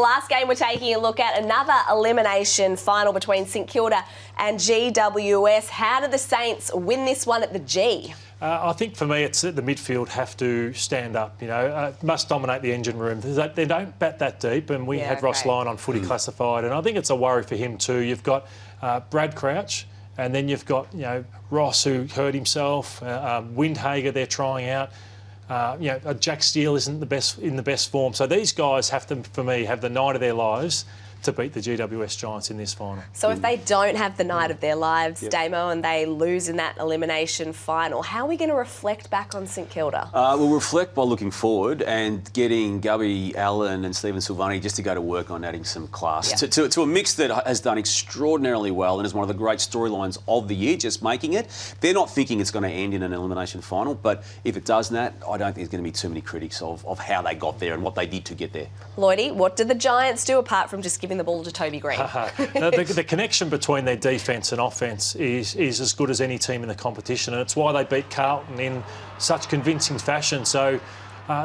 last game we're taking a look at, another elimination final between St Kilda and GWS. How do the Saints win this one at the G? I think for me it's that the midfield have to stand up, must dominate the engine room. They don't bat that deep, and we had Ross Lyon on footy classified, and I think it's a worry for him too. You've got Brad Crouch, and then you've got Ross, who hurt himself, Windhager they're trying out. Jack Steele isn't in the best form. So these guys have to, for me, have the night of their lives to beat the GWS Giants in this final. So if they don't have the night of their lives, Damo, and they lose in that elimination final, how are we going to reflect back on St Kilda? We'll reflect by looking forward and getting Gubby Allen and Stephen Silvani just to go to work on adding some class to a mix that has done extraordinarily well and is one of the great storylines of the year, just making it. They're not thinking it's going to end in an elimination final, but if it does that, I don't think there's going to be too many critics of how they got there and what they did to get there. Lloydie, what did the Giants do apart from just giving the ball to Toby Green? The connection between their defence and offence is as good as any team in the competition, and it's why they beat Carlton in such convincing fashion. So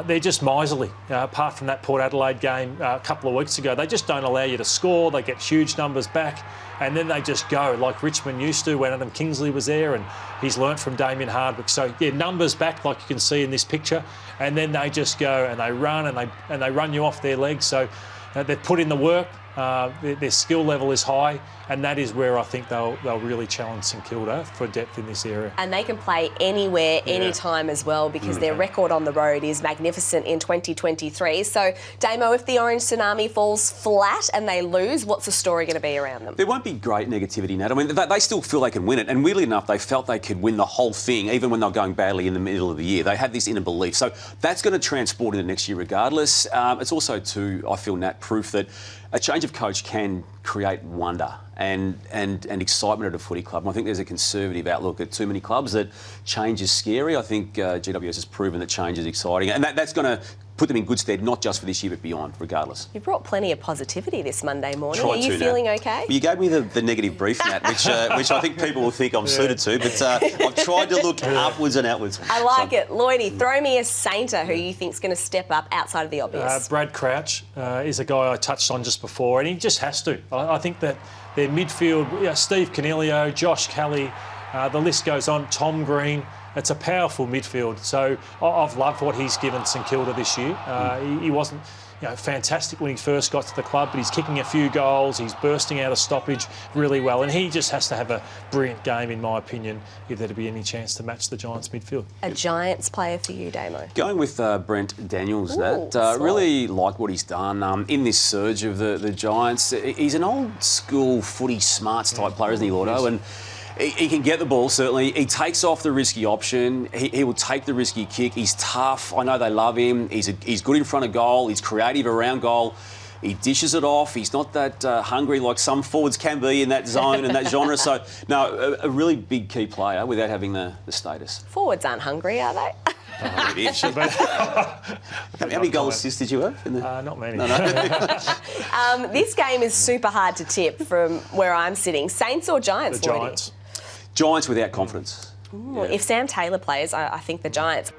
they're just miserly. Apart from that Port Adelaide game a couple of weeks ago, they just don't allow you to score. They get huge numbers back, and then they just go like Richmond used to when Adam Kingsley was there, and he's learnt from Damian Hardwick. So numbers back like you can see in this picture, and then they just go and they run and they run you off their legs. So they've put in the work. Their skill level is high, and that is where I think they'll really challenge St Kilda for depth in this area. And they can play anywhere, anytime as well, because their record on the road is magnificent in 2023. So, Damo, if the Orange Tsunami falls flat and they lose, what's the story going to be around them? There won't be great negativity, Nat. I mean, they still feel they can win it, and weirdly enough, they felt they could win the whole thing, even when they're going badly in the middle of the year. They had this inner belief. So that's going to transport into next year regardless. It's also, too, I feel, Nat, proof that a change of coach can create wonder and excitement at a footy club. And I think there's a conservative outlook at too many clubs that change is scary. I think GWS has proven that change is exciting, and that's going to put them in good stead, not just for this year but beyond, regardless. You brought plenty of positivity this Monday morning. Are you feeling okay? Well, you gave me the negative brief, Nat, which I think people will think I'm suited to, but I've tried to look upwards and outwards. I like it. Lloydie, throw me a Sainter who you think's going to step up outside of the obvious. Brad Crouch is a guy I touched on just before, and he just has to. I think that their midfield, Steve Coniglio, Josh Kelly, the list goes on, Tom Green. It's a powerful midfield. So I've loved what he's given St Kilda this year. He wasn't fantastic when he first got to the club, but he's kicking a few goals. He's bursting out of stoppage really well. And he just has to have a brilliant game, in my opinion, if there'd be any chance to match the Giants midfield. A Giants player for you, Damo? Going with Brent Daniels, really like what he's done in this surge of the Giants. He's an old school footy smarts type player, isn't he, Lordo? And he can get the ball, certainly. He takes off the risky option. He will take the risky kick. He's tough. I know they love him. He's good in front of goal. He's creative around goal. He dishes it off. He's not that hungry like some forwards can be in that zone and that genre. So, no, a really big key player without having the status. Forwards aren't hungry, are they? How many goal assists did you have? Not many. No. This game is super hard to tip from where I'm sitting. Saints or Giants? The Giants. Giants without confidence. If Sam Taylor plays, I think the Giants.